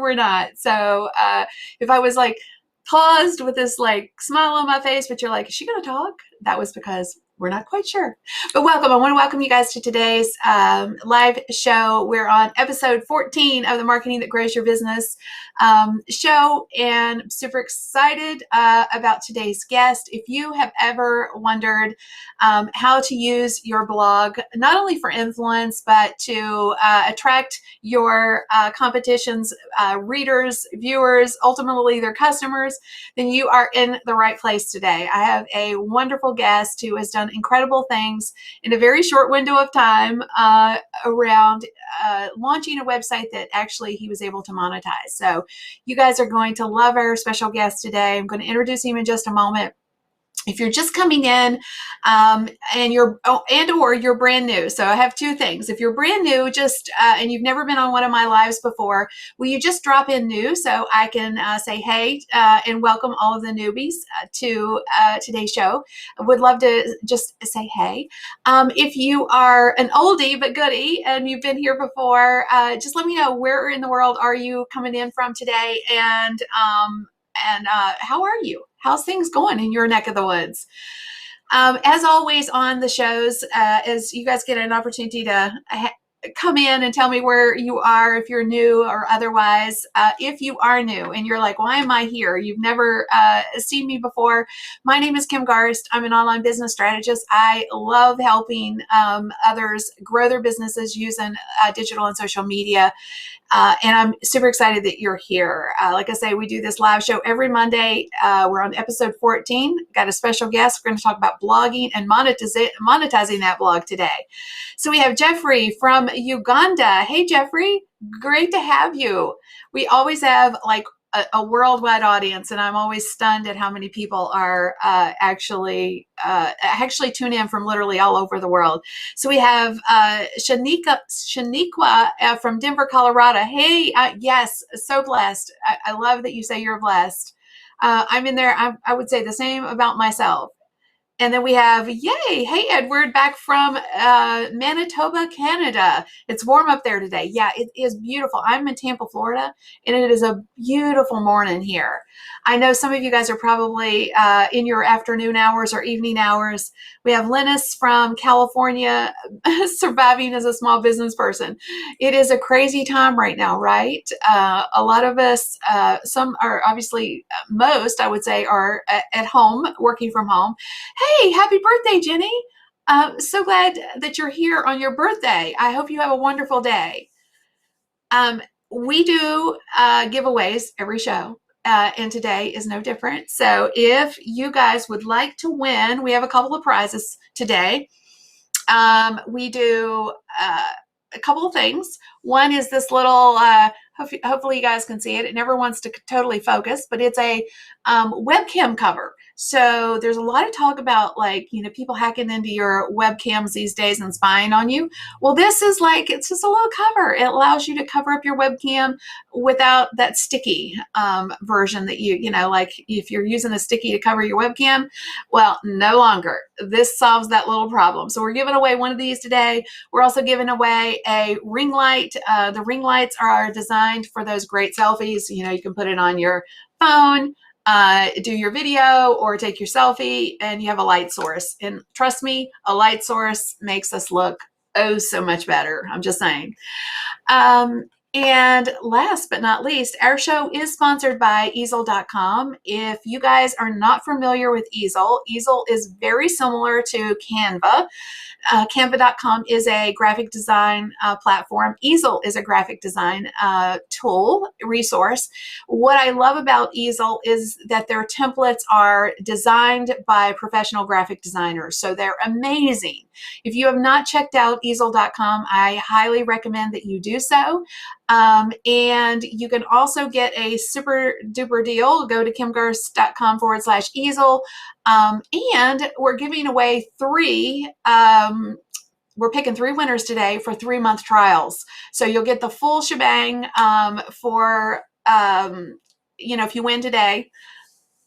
we're not. So if I was like paused with this like smile on my face, but you're like, is she going to talk? That was because we're not quite sure. But welcome. I want to welcome you guys to today's live show. We're on episode 14 of the Marketing That Grows Your Business show, and I'm super excited about today's guest. If you have ever wondered how to use your blog, not only for influence, but to attract your competition's readers, viewers, ultimately their customers, then you are in the right place today. I have a wonderful guest who has done incredible things in a very short window of time around launching a website that actually he was able to monetize. So you guys are going to love our special guest today. I'm going to introduce him in just a moment. If you're just coming in and or you're brand new, so I have two things. If you're brand new, just and you've never been on one of my lives before, will you just drop in new so I can say hey and welcome all of the newbies to today's show. I would love to just say hey. If you are an oldie but goodie and you've been here before, just let me know where in the world are you coming in from today, and how are you? How's things going in your neck of the woods? As always on the shows, as you guys get an opportunity to come in and tell me where you are, if you're new or otherwise. If you are new and you're like, why am I here? You've never seen me before. My name is Kim Garst. I'm an online business strategist. I love helping others grow their businesses using digital and social media. And I'm super excited that you're here. Like I say, we do this live show every Monday. We're on episode 14. Got a special guest. We're going to talk about blogging and monetizing that blog today. So we have Jeffrey from Uganda. Hey, Jeffrey, great to have you. We always have like a worldwide audience, and I'm always stunned at how many people are actually tune in from literally all over the world. So we have Shaniqua from Denver, Colorado. Hey, yes, so blessed. I love that you say you're blessed. I'm in there. I would say the same about myself. And then we have, yay, hey, Edward, back from Manitoba, Canada. It's warm up there today. Yeah, it is beautiful. I'm in Tampa, Florida, and it is a beautiful morning here. I know some of you guys are probably in your afternoon hours or evening hours. We have Linus from California, surviving as a small business person. It is a crazy time right now, right? A lot of us, some are obviously, most, I would say, are at home, working from home. Hey, happy birthday, Jenny. So glad that you're here on your birthday. I hope you have a wonderful day. We do giveaways every show, and today is no different. So if you guys would like to win, we have a couple of prizes today. We do a couple of things. One is this little, hopefully you guys can see it. It never wants to totally focus, but it's a webcam cover. So there's a lot of talk about people hacking into your webcams these days and spying on you. Well, this is it's just a little cover. It allows you to cover up your webcam without that sticky version that like if you're using a sticky to cover your webcam, well, no longer. This solves that little problem. So we're giving away one of these today. We're also giving away a ring light. The ring lights are designed for those great selfies. You can put it on your phone, do your video or take your selfie, and you have a light source. And trust me, a light source makes us look oh so much better. I'm just saying. And last but not least, our show is sponsored by easel.com. If you guys are not familiar with Easel, Easel is very similar to Canva. Canva.com is a graphic design platform. Easel is a graphic design tool, resource. What I love about Easel is that their templates are designed by professional graphic designers. So they're amazing. If you have not checked out easel.com, I highly recommend that you do so. And you can also get a super duper deal. Go to kimgarst.com/easel. And we're giving away we're picking 3 winners today for 3-month trials. So you'll get the full shebang for, if you win today,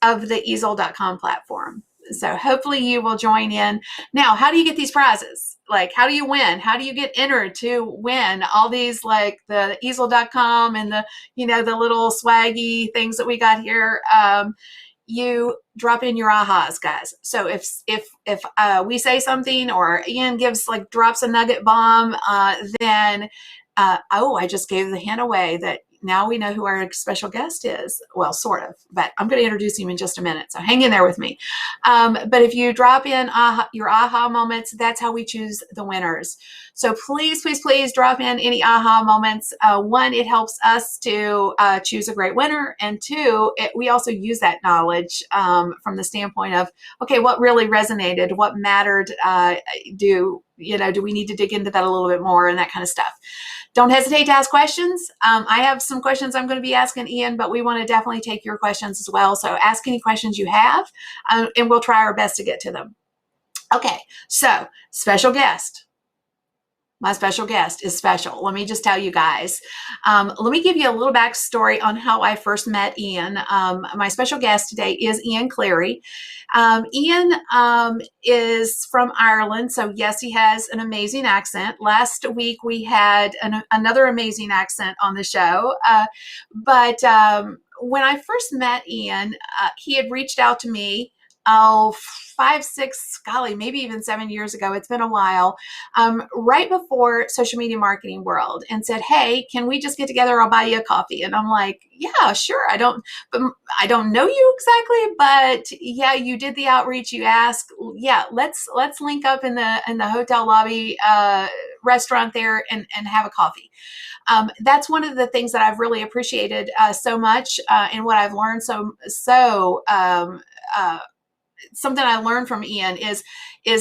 of the easel.com platform. So hopefully you will join in. Now, how do you get these prizes? Like, how do you win? How do you get entered to win all these, like the easel.com and the, the little swaggy things that we got here? You drop in your ahas, guys. So if we say something or Ian drops a nugget bomb, then I just gave the hint away that now we know who our special guest is. Well, sort of, but I'm going to introduce him in just a minute. So hang in there with me. But if you drop in your aha moments, that's how we choose the winners. So please, please, please drop in any aha moments. One, it helps us to choose a great winner. And two, we also use that knowledge from the standpoint of, okay, what really resonated, what mattered, do we need to dig into that a little bit more and that kind of stuff. Don't hesitate to ask questions. I have some questions I'm going to be asking Ian, but we want to definitely take your questions as well. So ask any questions you have, and we'll try our best to get to them. Okay, so special guest. My special guest is special. Let me just tell you guys. Let me give you a little backstory on how I first met Ian. My special guest today is Ian Cleary. Ian is from Ireland, so yes, he has an amazing accent. Last week we had another amazing accent on the show, but when I first met Ian, he had reached out to me 5, 6, golly, maybe even 7 years ago. It's been a while, right before social media marketing world, and said, "Hey, can we just get together? I'll buy you a coffee." And I'm like, "Yeah, sure. I don't know you exactly, but yeah, you did the outreach. You asked. Yeah, let's link up in the hotel lobby, restaurant there, and have a coffee." That's one of the things that I've really appreciated so much, and what I've learned something I learned from Ian is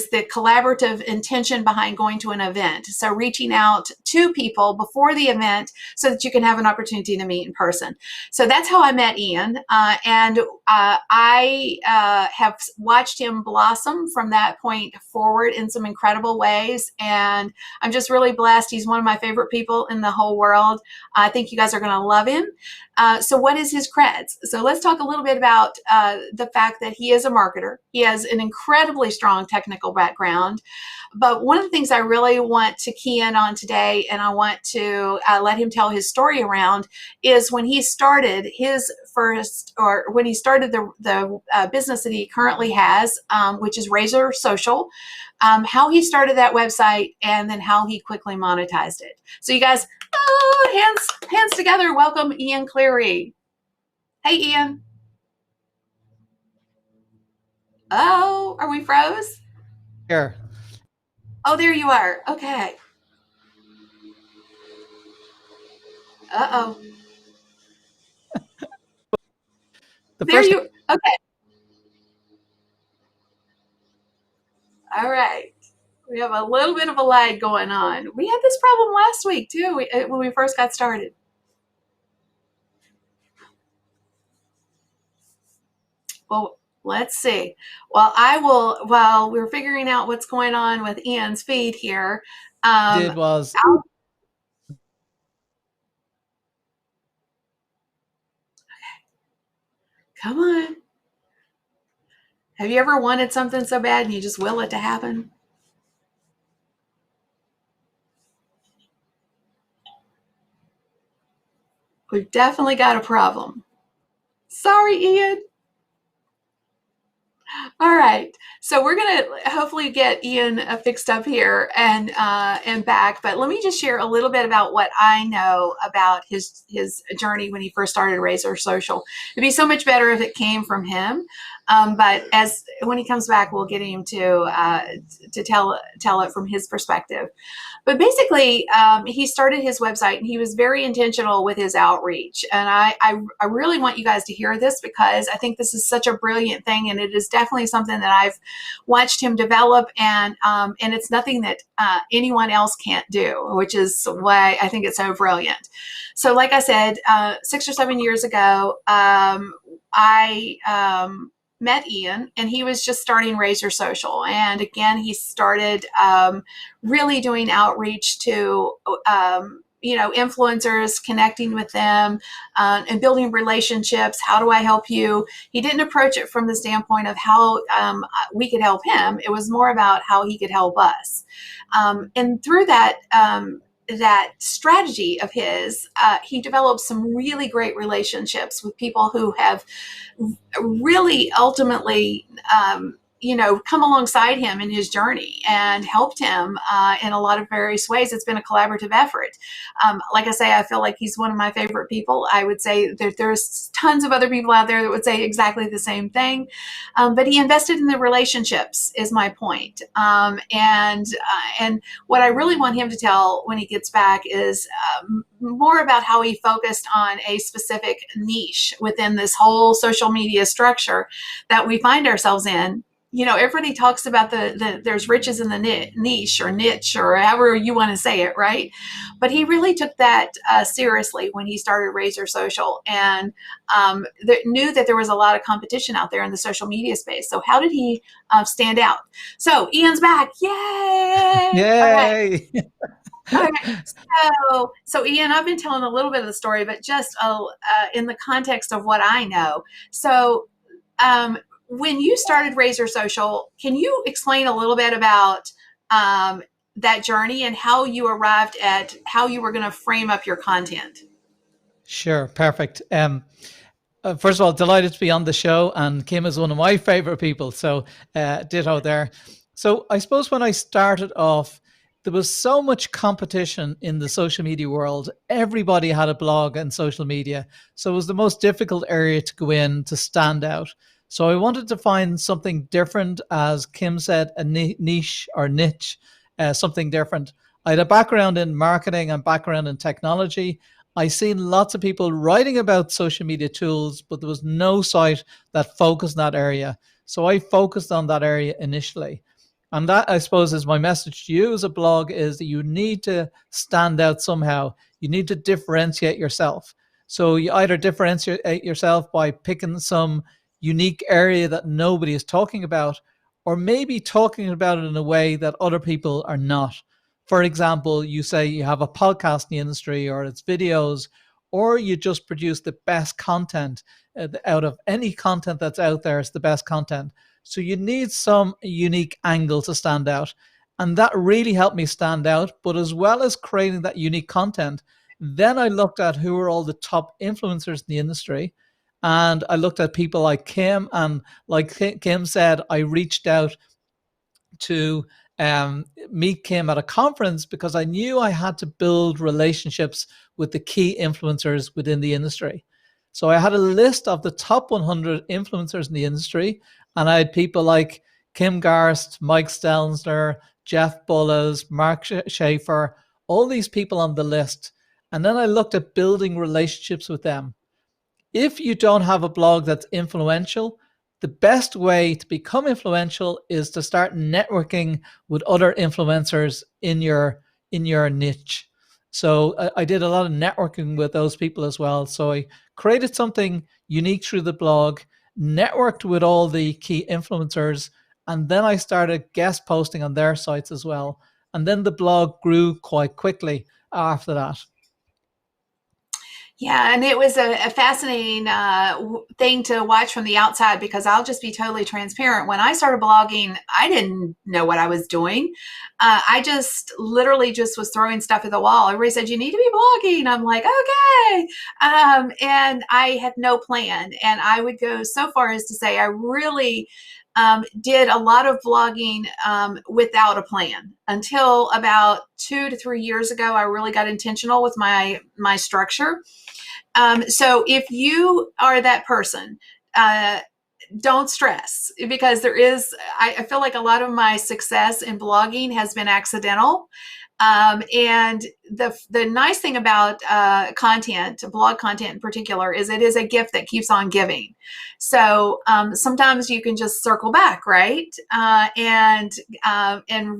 the collaborative intention behind going to an event. So reaching out to people before the event so that you can have an opportunity to meet in person. So that's how I met Ian. And I have watched him blossom from that point forward in some incredible ways. And I'm just really blessed. He's one of my favorite people in the whole world. I think you guys are going to love him. So what is his creds? So let's talk a little bit about the fact that he is a marketer. He has an incredibly strong technical background. But one of the things I really want to key in on today, and I want to let him tell his story around, is when he started the business that he currently has, which is Razor Social, how he started that website, and then how he quickly monetized it. So you guys, hands together, welcome Ian Cleary. Hey, Ian. Oh, are we froze? Here. Oh, there you are. Okay. Uh-oh. There you, okay. All right. We have a little bit of a lag going on. We had this problem last week too, when we first got started. Well, let's see. While we're figuring out what's going on with Ian's feed here. Did was Come on. Have you ever wanted something so bad and you just will it to happen? We've definitely got a problem. Sorry, Ian. All right, so we're gonna hopefully get Ian fixed up here and back. But let me just share a little bit about what I know about his journey when he first started Razor Social. It'd be so much better if it came from him. But when he comes back, we'll get him to tell it from his perspective. But basically, he started his website and he was very intentional with his outreach. And I really want you guys to hear this because I think this is such a brilliant thing, and it is definitely something that I've watched him develop, and it's nothing that anyone else can't do, which is why I think it's so brilliant. So like I said, 6 or 7 years ago, I met Ian, and he was just starting Razor Social. And again, he started really doing outreach to influencers, connecting with them, and building relationships. How do I help you? He didn't approach it from the standpoint of how we could help him. It was more about how he could help us. And through that strategy of his, he developed some really great relationships with people who have really ultimately come alongside him in his journey and helped him in a lot of various ways. It's been a collaborative effort. Like I say, I feel like he's one of my favorite people. I would say that there's tons of other people out there that would say exactly the same thing. But he invested in the relationships, is my point. And what I really want him to tell when he gets back is more about how he focused on a specific niche within this whole social media structure that we find ourselves in. Everybody talks about there's riches in the niche or however you want to say it, right? But he really took that seriously when he started Razor Social, and knew that there was a lot of competition out there in the social media space. So how did he stand out? So Ian's back. Yay! All right. Yay! All right. So Ian, I've been telling a little bit of the story, but just in the context of what I know. So when you started Razor Social, can you explain a little bit about that journey and how you arrived at how you were going to frame up your content? Sure, perfect. First of all, delighted to be on the show, and Kim is one of my favorite people, so ditto there. So I suppose when I started off, there was so much competition in the social media world. Everybody had a blog and social media, so it was the most difficult area to go in to stand out. So I wanted to find something different, as Kim said, a niche or niche, something different. I had a background in marketing and background in technology. I seen lots of people writing about social media tools, but there was no site that focused on that area. So I focused on that area initially. And that, I suppose, is my message to you as a blog, is that you need to stand out somehow. You need to differentiate yourself. So you either differentiate yourself by picking some unique area that nobody is talking about, or maybe talking about it in a way that other people are not. For example, you say you have a podcast in the industry, or it's videos, or you just produce the best content out of any content that's out there. It's the best content. So you need some unique angle to stand out. And that really helped me stand out. But as well as creating that unique content, then I looked at who are all the top influencers in the industry. And I looked at people like Kim, and like Kim said, I reached out to meet Kim at a conference because I knew I had to build relationships with the key influencers within the industry. So I had a list of the top 100 influencers in the industry, and I had people like Kim Garst, Mike Stelzner, Jeff Bullas, Mark Schaefer, all these people on the list. And then I looked at building relationships with them. If you don't have a blog that's influential, the best way to become influential is to start networking with other influencers in your niche. So I did a lot of networking with those people as well. So I created something unique through the blog, networked with all the key influencers, and then I started guest posting on their sites as well. And then the blog grew quite quickly after that. Yeah, and it was a fascinating thing to watch from the outside, because I'll just be totally transparent. When I started blogging, I didn't know what I was doing. I just literally just was throwing stuff at the wall. Everybody said, you need to be blogging. I'm like, okay. And I had no plan. And I would go so far as to say I really did a lot of blogging without a plan until about 2 to 3 years ago. I really got intentional with my structure. So if you are that person, don't stress, because I feel like a lot of my success in blogging has been accidental. And the nice thing about blog content in particular, is it is a gift that keeps on giving. So sometimes you can just circle back, right, and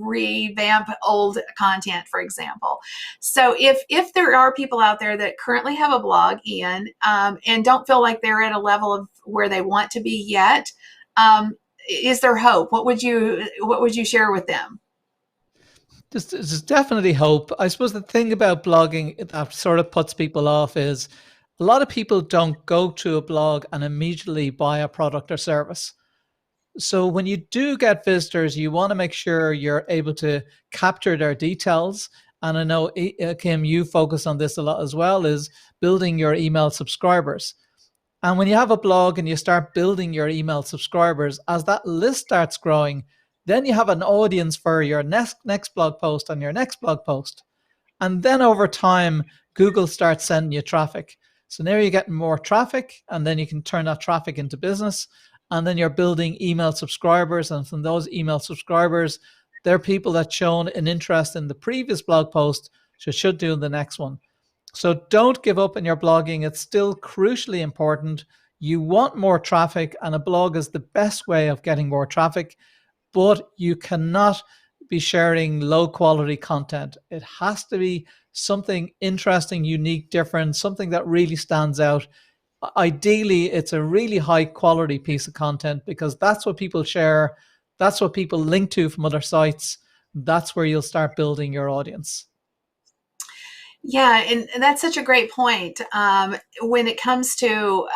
revamp old content, for example. So if there are people out there that currently have a blog, Ian, and don't feel like they're at a level of where they want to be yet, is there hope? What would you share with them? There's definitely hope. I suppose the thing about blogging that sort of puts people off is a lot of people don't go to a blog and immediately buy a product or service. So when you do get visitors, you want to make sure you're able to capture their details. And I know, Kim, you focus on this a lot as well, is building your email subscribers. And when you have a blog and you start building your email subscribers, as that list starts growing, then you have an audience for your next blog post and your next blog post. And then over time, Google starts sending you traffic. So now you're getting more traffic, and then you can turn that traffic into business. And then you're building email subscribers. And from those email subscribers, they're people that shown an interest in the previous blog post, so should do the next one. So don't give up in your blogging. It's still crucially important. You want more traffic, and a blog is the best way of getting more traffic, but you cannot be sharing low quality content. It has to be something interesting, unique, different, something that really stands out. Ideally, it's a really high quality piece of content, because that's what people share. That's what people link to from other sites. That's where you'll start building your audience. Yeah, and that's such a great point. When it comes to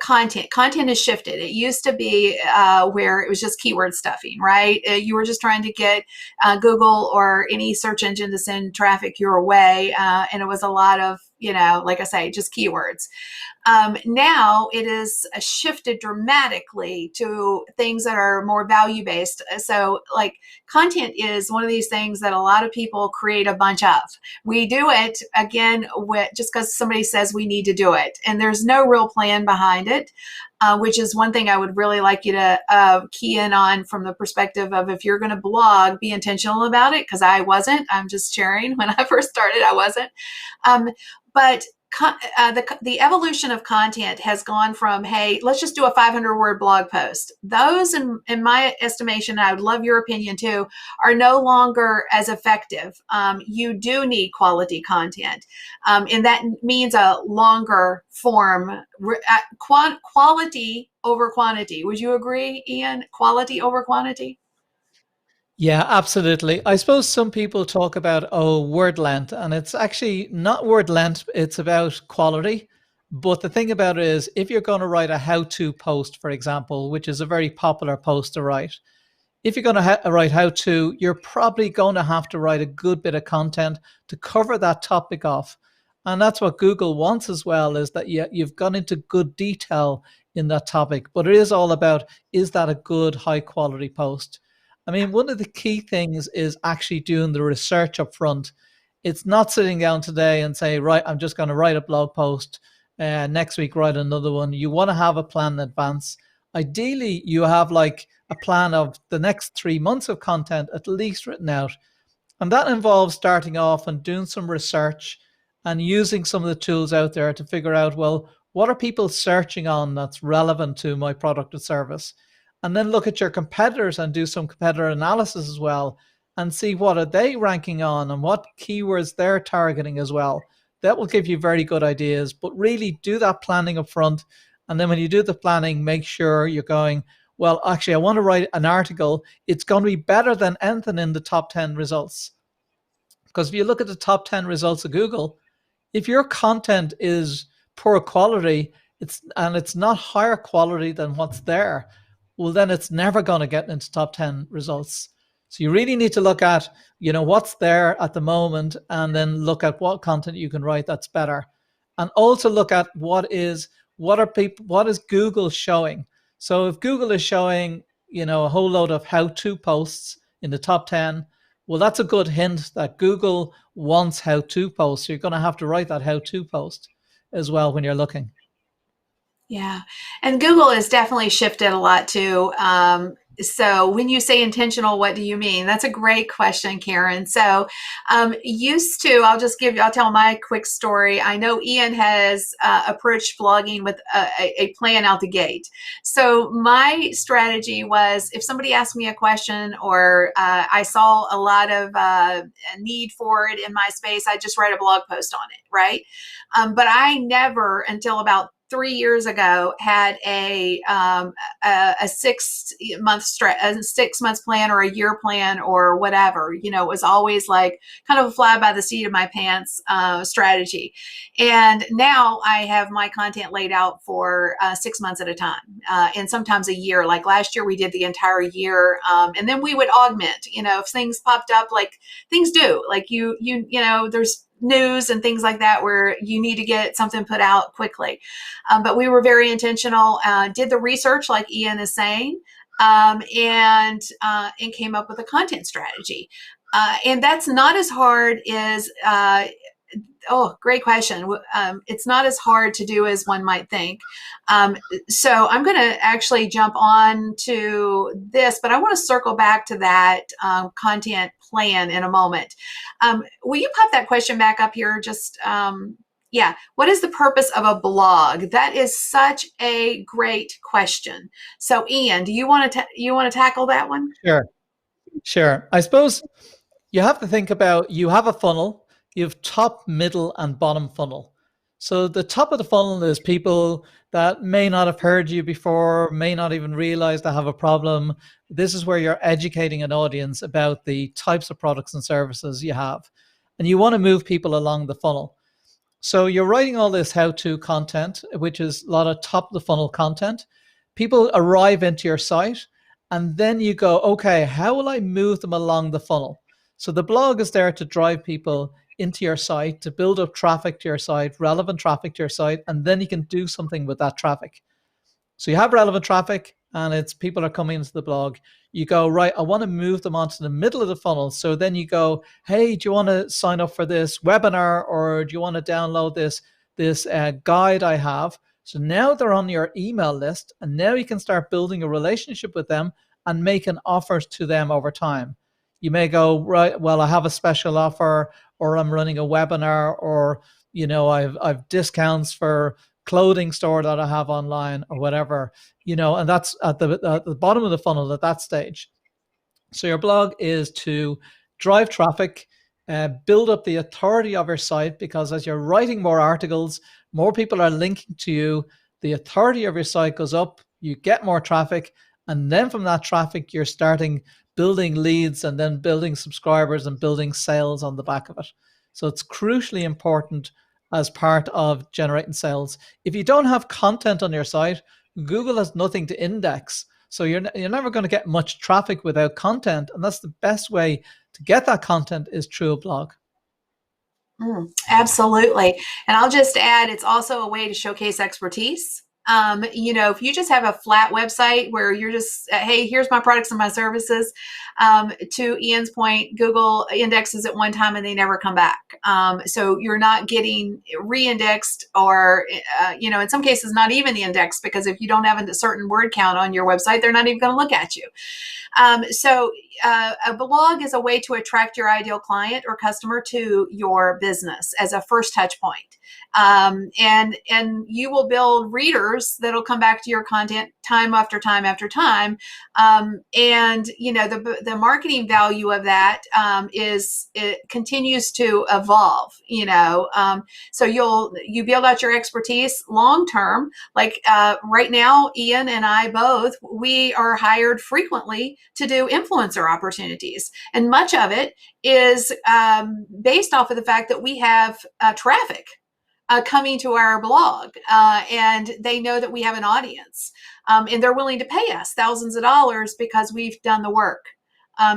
content has shifted. It used to be where it was just keyword stuffing, right? You were just trying to get Google or any search engine to send traffic your way, and it was a lot of, like I say, just keywords. Now it is shifted dramatically to things that are more value based. So, like, content is one of these things that a lot of people create a bunch of. We do it again just because somebody says we need to do it, and there's no real plan behind it. Which is one thing I would really like you to key in on, from the perspective of, if you're going to blog, be intentional about it, because I wasn't. I'm just sharing. When I first started, I wasn't. But the evolution of content has gone from, hey, let's just do a 500-word blog post. Those, in my estimation, I would love your opinion too, are no longer as effective. You do need quality content, and that means a longer form, quality over quantity. Would you agree, Ian? Quality over quantity? Yeah, absolutely. I suppose some people talk about, word length, and it's actually not word length, it's about quality. But the thing about it is, if you're going to write a how to post, for example, which is a very popular post to write, if you're going to write how to, you're probably going to have to write a good bit of content to cover that topic off. And that's what Google wants as well, is that you've gone into good detail in that topic. But it is all about, is that a good, high quality post? I mean, one of the key things is actually doing the research up front. It's not sitting down today and say, right, I'm just going to write a blog post. Next week, write another one. You want to have a plan in advance. Ideally, you have like a plan of the next 3 months of content at least written out. And that involves starting off and doing some research and using some of the tools out there to figure out, well, what are people searching on that's relevant to my product or service? And then look at your competitors and do some competitor analysis as well, and see what are they ranking on and what keywords they're targeting as well. That will give you very good ideas, but really do that planning up front. And then when you do the planning, make sure you're going, well, actually, I want to write an article. It's going to be better than anything in the top 10 results. Because if you look at the top 10 results of Google, if your content is poor quality, it's not higher quality than what's there, well, then it's never going to get into top 10 results. So you really need to look at, what's there at the moment, and then look at what content you can write that's better. And also look at what is Google showing. So if Google is showing, a whole load of how-to posts in the top 10, well, that's a good hint that Google wants how-to posts. So you're going to have to write that how-to post as well when you're looking. Yeah. And Google has definitely shifted a lot too. So when you say intentional, what do you mean? That's a great question, Karen. So I'll tell my quick story. I know Ian has approached blogging with a plan out the gate. So my strategy was, if somebody asked me a question, or I saw a lot of need for it in my space, I just write a blog post on it, right? But I never, until about 3 years ago had a 6 month plan or a year plan or whatever. It was always like kind of a fly by the seat of my pants strategy. And now I have my content laid out for 6 months at a time, and sometimes a year. Like last year, we did the entire year, and then we would augment. If things popped up, like things do, like there's news and things like that where you need to get something put out quickly. But we were very intentional, did the research like Ian is saying, and came up with a content strategy. And that's not as hard as oh, great question. It's not as hard to do as one might think. So I'm going to actually jump on to this, but I want to circle back to that content plan in a moment. Will you pop that question back up here? Just, yeah. What is the purpose of a blog? That is such a great question. So Ian, do you want to tackle that one? Sure. Sure. I suppose you have to think about, you have a funnel, you have top, middle, and bottom funnel. So the top of the funnel is people that may not have heard you before, may not even realize they have a problem. This is where you're educating an audience about the types of products and services you have. And you want to move people along the funnel. So you're writing all this how-to content, which is a lot of top of the funnel content. People arrive into your site, and then you go, okay, how will I move them along the funnel? So the blog is there to drive people into your site, to build up traffic to your site, relevant traffic to your site, and then you can do something with that traffic. So you have relevant traffic and it's people are coming into the blog. You go, right, I want to move them onto the middle of the funnel. So then you go, hey, do you want to sign up for this webinar, or do you want to download this guide I have? So now they're on your email list, and now you can start building a relationship with them and making offers to them over time. You may go, right, well, I have a special offer, or I'm running a webinar, or I've discounts for clothing store that I have online, or whatever, and that's at the bottom of the funnel at that stage. So your blog is to drive traffic, build up the authority of your site, because as you're writing more articles, more people are linking to you, the authority of your site goes up, you get more traffic, and then from that traffic, you're starting building leads and then building subscribers and building sales on the back of it. So it's crucially important as part of generating sales. If you don't have content on your site, Google has nothing to index. So you're never going to get much traffic without content. And that's the best way to get that content, is through a blog. Absolutely. And I'll just add, it's also a way to showcase expertise. If you just have a flat website where you're just, hey, here's my products and my services, to Ian's point, Google indexes at one time and they never come back. So you're not getting re-indexed, or, in some cases, not even indexed, because if you don't have a certain word count on your website, they're not even going to look at you. So a blog is a way to attract your ideal client or customer to your business as a first touch point. And you will build readers that'll come back to your content time after time after time. And the marketing value of that is, it continues to evolve. So you build out your expertise long term. Like right now, Ian and I both, we are hired frequently to do influencer opportunities, and much of it is based off of the fact that we have traffic coming to our blog, and they know that we have an audience, and they're willing to pay us thousands of dollars because we've done the work.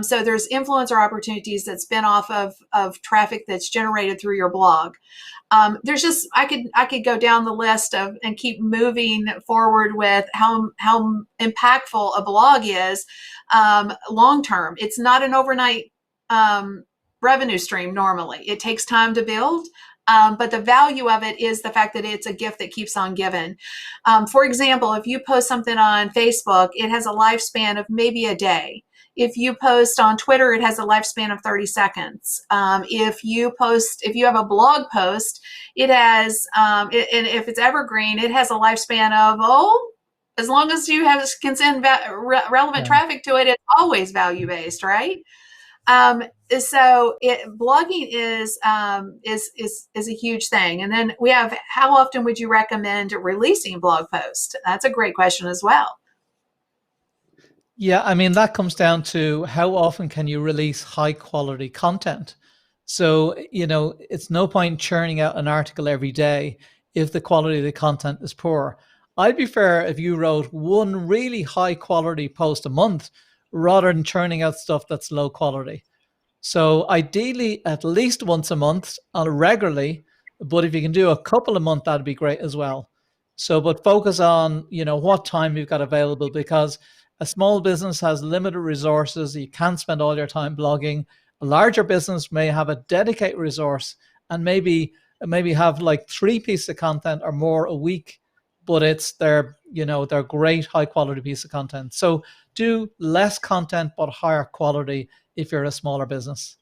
So there's influencer opportunities that spin off of traffic that's generated through your blog. There's just, I could go down the list and keep moving forward with how impactful a blog is long term. It's not an overnight revenue stream normally. It takes time to build. But the value of it is the fact that it's a gift that keeps on giving. For example, if you post something on Facebook, it has a lifespan of maybe a day. If you post on Twitter, it has a lifespan of 30 seconds. If you have a blog post, it has, and if it's evergreen, it has a lifespan of, as long as you can send relevant traffic to it, it's always value-based, right? Um, so blogging is a huge thing. And then we have, how often would you recommend releasing a blog post? That's a great question as well. Yeah, I mean, that comes down to how often can you release high quality content. So, it's no point churning out an article every day if the quality of the content is poor. I'd be fair if you wrote one really high quality post a month rather than churning out stuff that's low quality. So ideally, at least once a month, regularly. But if you can do a couple a month, that'd be great as well. So, but focus on what time you've got available, because a small business has limited resources. You can't spend all your time blogging. A larger business may have a dedicated resource and maybe have like 3 pieces of content or more a week, but it's their great high quality piece of content. So do less content but higher quality if you're a smaller business.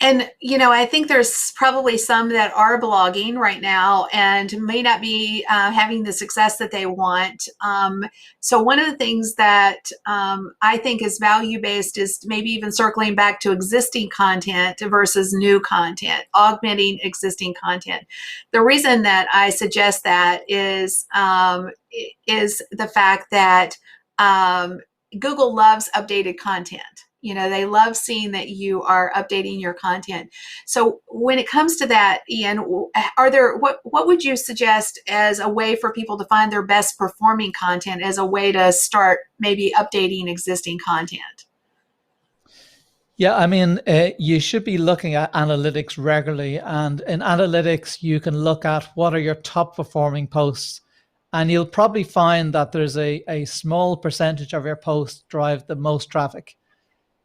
And, I think there's probably some that are blogging right now and may not be having the success that they want. So, one of the things that I think is value based is maybe even circling back to existing content versus new content, augmenting existing content. The reason that I suggest that is the fact that Google loves updated content. They love seeing that you are updating your content. So when it comes to that, Ian, what would you suggest as a way for people to find their best performing content, as a way to start maybe updating existing content? Yeah, I mean, you should be looking at analytics regularly. And in analytics, you can look at what are your top performing posts. And you'll probably find that there's a small percentage of your posts drive the most traffic.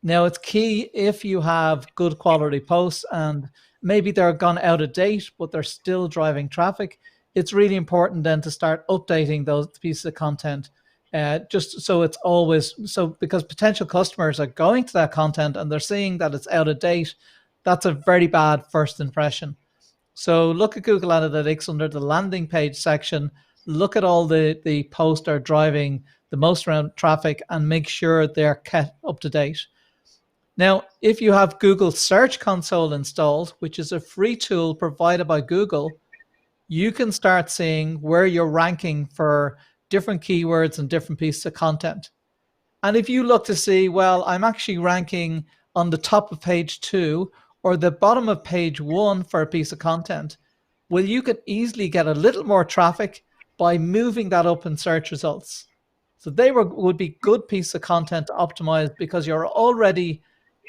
Now, it's key if you have good quality posts and maybe they're gone out of date, but they're still driving traffic. It's really important then to start updating those pieces of content, just so it's always so, because potential customers are going to that content and they're seeing that it's out of date. That's a very bad first impression. So look at Google Analytics under the landing page section. Look at all the posts that are driving the most around traffic and make sure they're kept up to date. Now, if you have Google Search Console installed, which is a free tool provided by Google, you can start seeing where you're ranking for different keywords and different pieces of content. And if you look to see, well, I'm actually ranking on the top of page 2 or the bottom of page 1 for a piece of content, well, you could easily get a little more traffic by moving that up in search results. So would be good piece of content to optimize because you're already,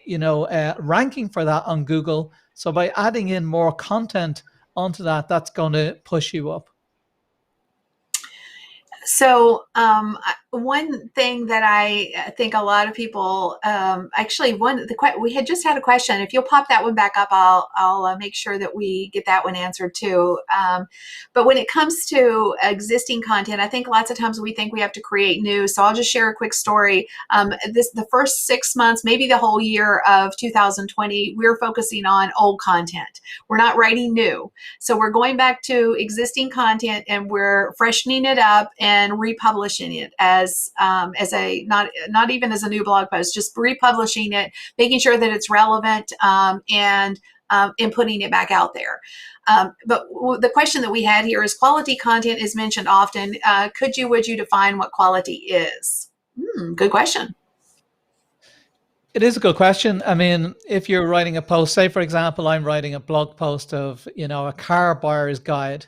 ranking for that on Google. So by adding in more content onto that, that's going to push you up. So, one thing that I think a lot of people actually we had just had a question. If you'll pop that one back up, I'll make sure that we get that one answered too. But when it comes to existing content, I think lots of times we think we have to create new. So I'll just share a quick story. The first 6 months, maybe the whole year of 2020, we're focusing on old content. We're not writing new. So we're going back to existing content and we're freshening it up and republishing it as a not even as a new blog post, just republishing it, making sure that it's relevant, and putting it back out there. But the question that we had here is quality content is mentioned often. Would you define what quality is? Good question. It is a good question. I mean, if you're writing a post, say for example, I'm writing a blog post of, a car buyer's guide,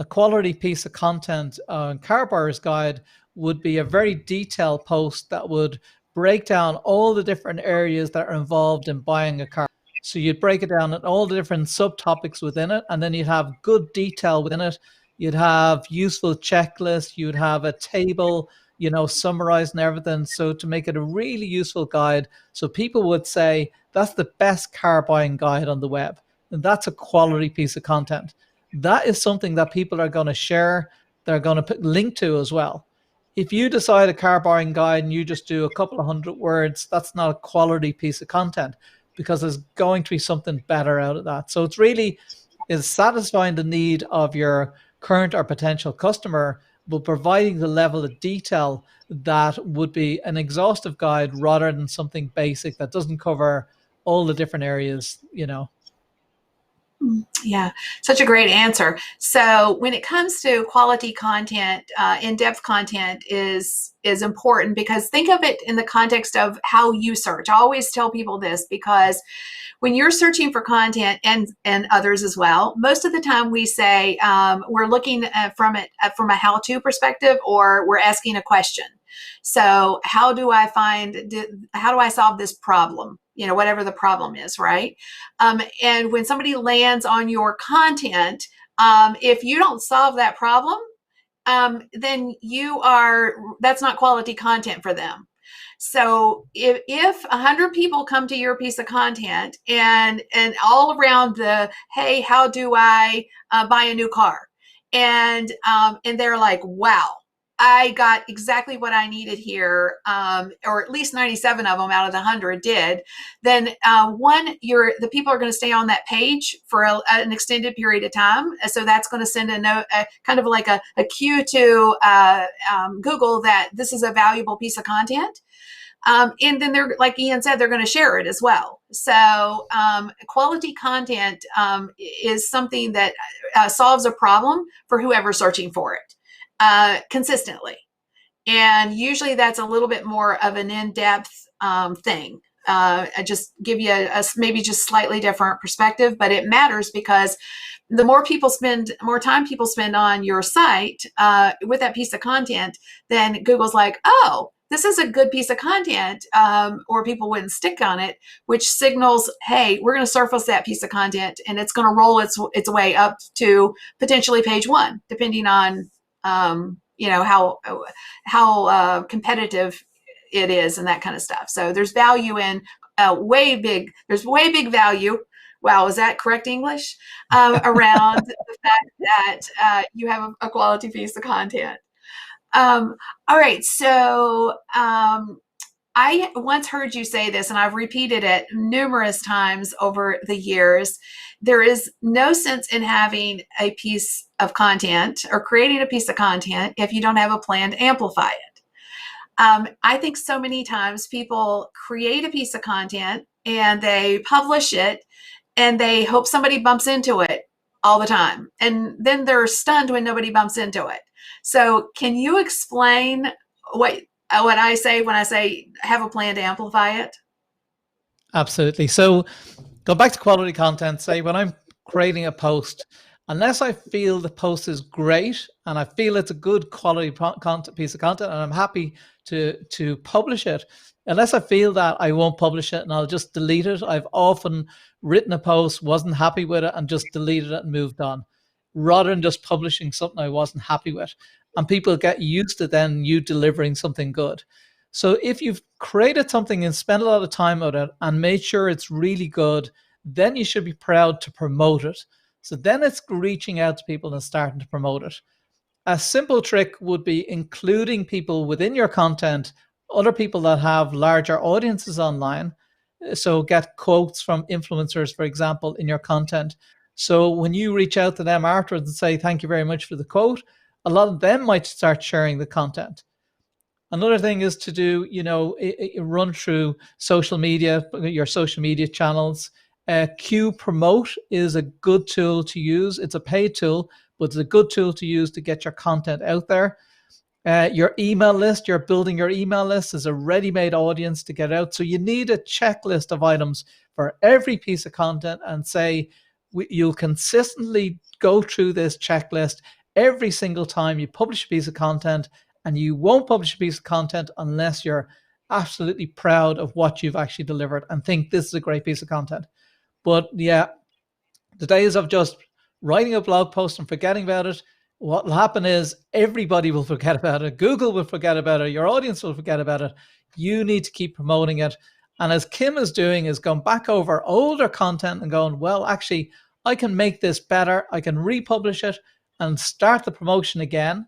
a quality piece of content on car buyer's guide would be a very detailed post that would break down all the different areas that are involved in buying a car. So you'd break it down in all the different subtopics within it, and then you'd have good detail within it. You'd have useful checklists. You'd have a table, summarizing everything. So to make it a really useful guide, so people would say that's the best car buying guide on the web, and that's a quality piece of content. That is something that people are going to share. They're going to put link to as well. If you decide a car buying guide and you just do a couple of 100 words, that's not a quality piece of content because there's going to be something better out of that. So it's really is satisfying the need of your current or potential customer but providing the level of detail that would be an exhaustive guide rather than something basic that doesn't cover all the different areas, Yeah, such a great answer. So when it comes to quality content, in-depth content is important, because think of it in the context of how you search. I always tell people this, because when you're searching for content, and others as well, most of the time we say we're looking from a how-to perspective, or we're asking a question. So how do I solve this problem? Whatever the problem is, right? And when somebody lands on your content, if you don't solve that problem, then that's not quality content for them. So if 100 people come to your piece of content, and all around hey, how do I buy a new car? And they're like, wow, I got exactly what I needed here, or at least 97 of them out of the 100 did. Then the people are going to stay on that page for an extended period of time. So that's going to send a note, kind of like a cue to Google that this is a valuable piece of content. And then they're, like Ian said, they're going to share it as well. So quality content is something that solves a problem for whoever's searching for it consistently. And usually that's a little bit more of an in-depth thing. I just give you a maybe just slightly different perspective, but it matters, because the more time people spend on your site with that piece of content, then Google's like, oh, this is a good piece of content, or people wouldn't stick on it, which signals, hey, we're going to surface that piece of content, and it's going to roll its way up to potentially page 1, depending on how competitive it is and that kind of stuff. So there's value in there's way big value. Wow, is that correct English? Around the fact that you have a quality piece of content. All right, so I once heard you say this, and I've repeated it numerous times over the years. There is no sense in having a piece of content or creating a piece of content if you don't have a plan to amplify it. I think so many times people create a piece of content and they publish it, and they hope somebody bumps into it all the time. And then they're stunned when nobody bumps into it. So can you explain what I say when I say have a plan to amplify it? Absolutely. So go back to quality content. Say when I'm creating a post, unless I feel the post is great and I feel it's a good quality piece of content, and I'm happy to publish it, unless I feel that, I won't publish it, and I'll just delete it. I've often written a post, wasn't happy with it, and just deleted it and moved on, rather than just publishing something I wasn't happy with. And people get used to then you delivering something good. So if you've created something and spent a lot of time on it and made sure it's really good, then you should be proud to promote it. So then it's reaching out to people and starting to promote it. A simple trick would be including people within your content, other people that have larger audiences online. So get quotes from influencers, for example, in your content. So when you reach out to them afterwards and say, thank you very much for the quote, a lot of them might start sharing the content. Another thing is to do, run through social media, your social media channels. Q Promote is a good tool to use. It's a paid tool, but it's a good tool to use to get your content out there. Your email list, you're building your email list as a ready-made audience to get out. So you need a checklist of items for every piece of content, and say you'll consistently go through this checklist every single time you publish a piece of content. And you won't publish a piece of content unless you're absolutely proud of what you've actually delivered and think this is a great piece of content. But yeah, the days of just writing a blog post and forgetting about it, what will happen is everybody will forget about it. Google will forget about it. Your audience will forget about it. You need to keep promoting it. And as Kim is doing, is going back over older content and going, well, actually, I can make this better. I can republish it and start the promotion again,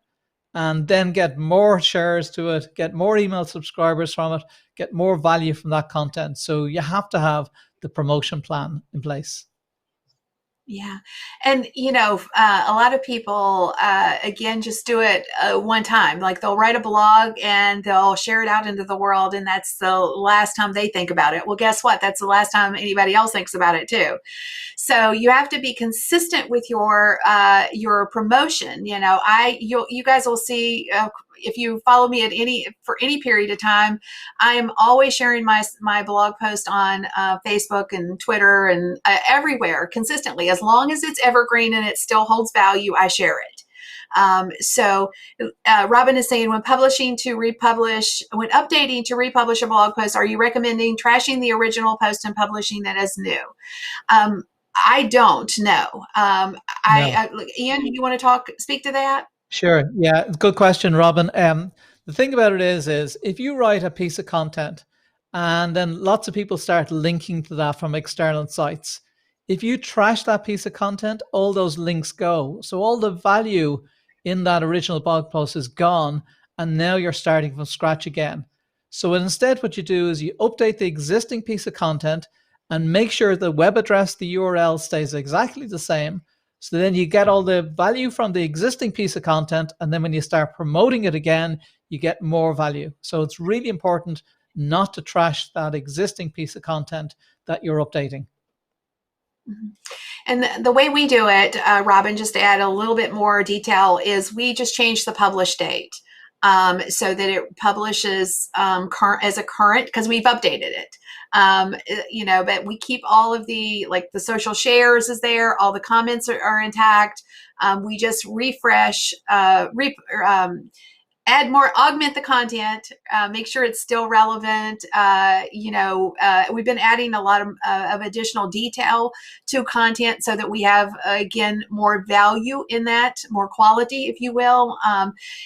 and then get more shares to it, get more email subscribers from it, get more value from that content. So you have to have the promotion plan in place. Yeah. And, a lot of people, again, just do it one time. Like they'll write a blog and they'll share it out into the world. And that's the last time they think about it. Well, guess what? That's the last time anybody else thinks about it, too. So you have to be consistent with your promotion. You guys will see if you follow me at any period of time, I am always sharing my blog post on Facebook and Twitter and everywhere consistently. As long as it's evergreen and it still holds value, I share it. Robin is saying, when updating to republish a blog post, are you recommending trashing the original post and publishing it as new? I don't know. No. Ian, you want to speak to that? Sure. Yeah. Good question, Robin. The thing about it is if you write a piece of content and then lots of people start linking to that from external sites, if you trash that piece of content, all those links go. So all the value in that original blog post is gone. And now you're starting from scratch again. So instead, what you do is you update the existing piece of content and make sure the web address, the URL stays exactly the same. So then you get all the value from the existing piece of content. And then when you start promoting it again, you get more value. So it's really important not to trash that existing piece of content that you're updating. And the way we do it, Robin, just to add a little bit more detail, is we just change the publish date so that it publishes as a current, because we've updated it. But we keep all of the social shares is there, all the comments are intact. We just refresh, add more, augment the content, make sure it's still relevant. We've been adding a lot of additional detail to content so that we have, again, more value in that, more quality, if you will.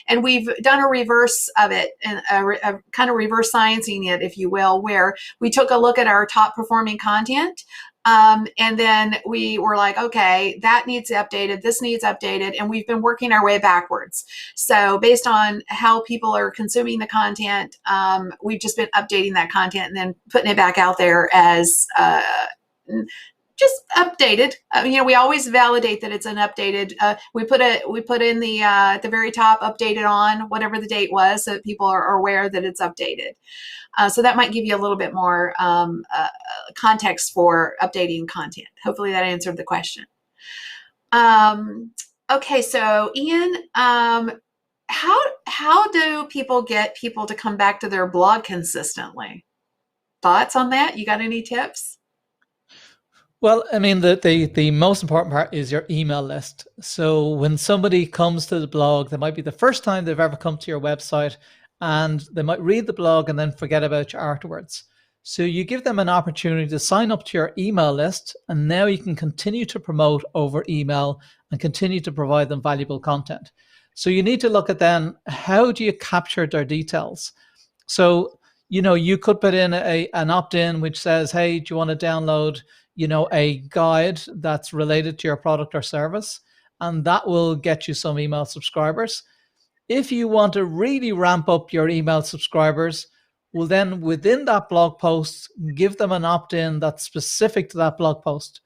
And we've done a reverse of it, and a kind of reverse sciencing it, if you will, where we took a look at our top performing content. And then we were like, okay, that needs updated, this needs updated, and we've been working our way backwards. So based on how people are consuming the content, we've just been updating that content and then putting it back out there as just updated. We always validate that it's an updated. We put in the at the very top, updated on whatever the date was, so that people are aware that it's updated. So that might give you a little bit more context for updating content. Hopefully that answered the question. Okay, so Ian, how do people get people to come back to their blog consistently? Thoughts on that? You got any tips? Well, I mean, the most important part is your email list. So when somebody comes to the blog, that might be the first time they've ever come to your website, and they might read the blog and then forget about you afterwards. So you give them an opportunity to sign up to your email list, and now you can continue to promote over email and continue to provide them valuable content. So you need to look at then, how do you capture their details? So, you could put in an opt-in which says, hey, do you want to download a guide that's related to your product or service? And that will get you some email subscribers. If you want to really ramp up your email subscribers, well, then within that blog post, give them an opt-in that's specific to that blog post.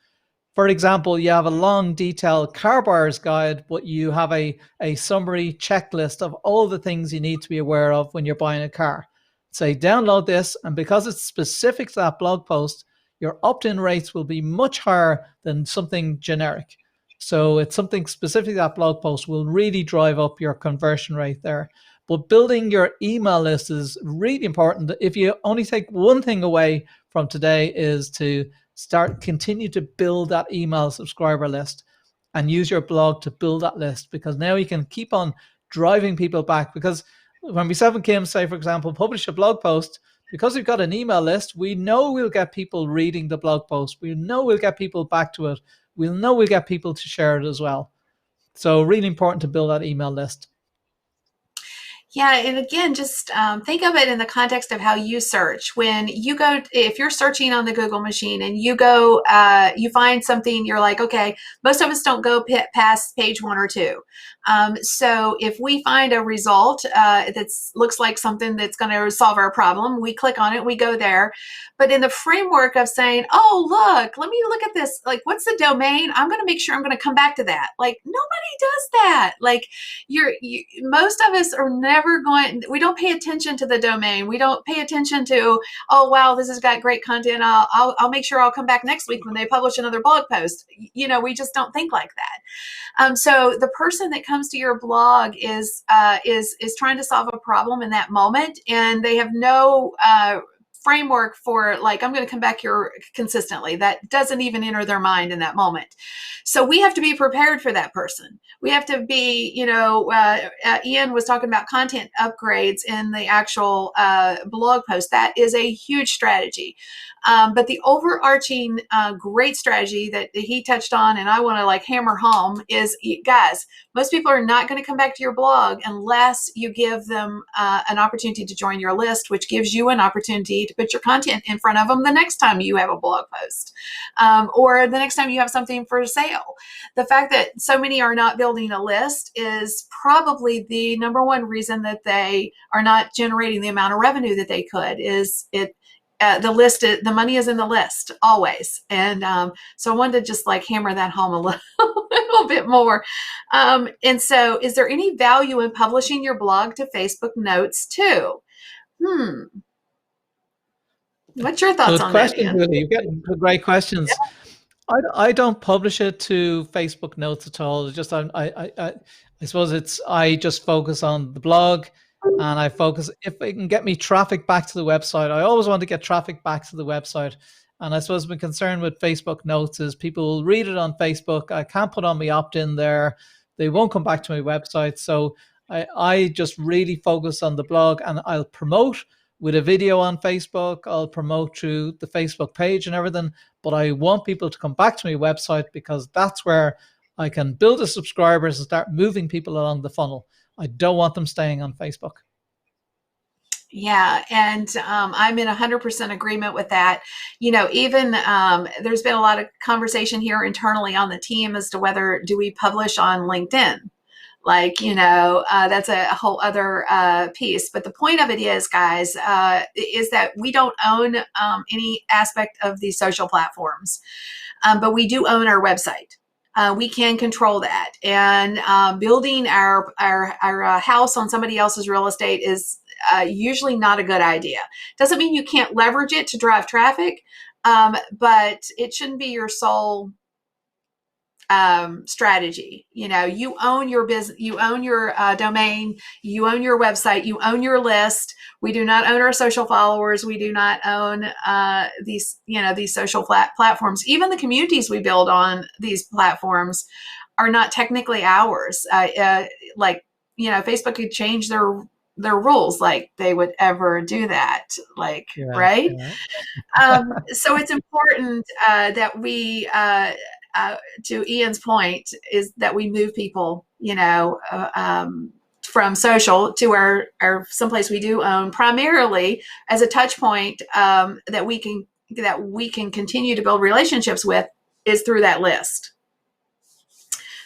For example, you have a long, detailed car buyer's guide, but you have a summary checklist of all the things you need to be aware of when you're buying a car. Say, download this, and because it's specific to that blog post, your opt-in rates will be much higher than something generic. So it's something specific to that blog post will really drive up your conversion rate there. But building your email list is really important. If you only take one thing away from today, is to continue to build that email subscriber list and use your blog to build that list, because now you can keep on driving people back. Because when myself and Kim say, for example, publish a blog post, because we've got an email list, we know we'll get people reading the blog post. We know we'll get people back to it. We'll know we'll get people to share it as well. So really important to build that email list. Yeah, and again, just think of it in the context of how you search. When you go, if you're searching on the Google machine and you go, you find something, you're like, okay, most of us don't go past page one or two. So if we find a result that looks like something that's going to solve our problem, we click on it, we go there. But in the framework of saying, oh, look, let me look at this. Like, what's the domain? I'm going to make sure I'm going to come back to that. Like, nobody does that. Like, most of us are never going, we don't pay attention to the domain, we don't pay attention to, oh wow, this has got great content, I'll make sure I'll come back next week when they publish another blog post. We just don't think like that. So the person that comes to your blog is trying to solve a problem in that moment, and they have no framework for, like, I'm going to come back here consistently. That doesn't even enter their mind in that moment. So we have to be prepared for that person. We have to be, Ian was talking about content upgrades in the actual blog post. That is a huge strategy. But the overarching great strategy that he touched on, and I want to like hammer home, is, guys, most people are not going to come back to your blog unless you give them an opportunity to join your list, which gives you an opportunity to put your content in front of them the next time you have a blog post, or the next time you have something for sale. The fact that so many are not building a list is probably the number one reason that they are not generating the amount of revenue that they could. The list, the money is in the list always. And so I wanted to just like hammer that home a little bit more. And so, is there any value in publishing your blog to Facebook Notes too? What's your thoughts Good on that, question, Ian? Julie. You're getting great questions. I don't publish it to Facebook Notes at all. It's just I suppose I just focus on the blog, and I focus, if it can get me traffic back to the website. I always want to get traffic back to the website, and I suppose my concern with Facebook Notes is people will read it on Facebook. I can't put on my opt-in there. They won't come back to my website. So I just really focus on the blog, and I'll promote with a video on Facebook. I'll promote through the Facebook page and everything, but I want people to come back to my website because that's where I can build the subscribers and start moving people along the funnel. I don't want them staying on Facebook. Yeah, and I'm in 100% agreement with that. Even there's been a lot of conversation here internally on the team as to whether do we publish on LinkedIn. Like, that's a whole other piece. But the point of it is, guys, is that we don't own any aspect of these social platforms, but we do own our website. We can control that. And building our house on somebody else's real estate is usually not a good idea. Doesn't mean you can't leverage it to drive traffic, but it shouldn't be your sole strategy. You own your business, you own your domain, you own your website, you own your list. We do not own our social followers. We do not own these social platforms. Even the communities we build on these platforms are not technically ours. Facebook could change their rules, like they would ever do that, like, Yeah, right? yeah. So it's important that we to Ian's point, is that we move people, from social to our someplace we do own, primarily as a touch point, that we can continue to build relationships with, is through that list.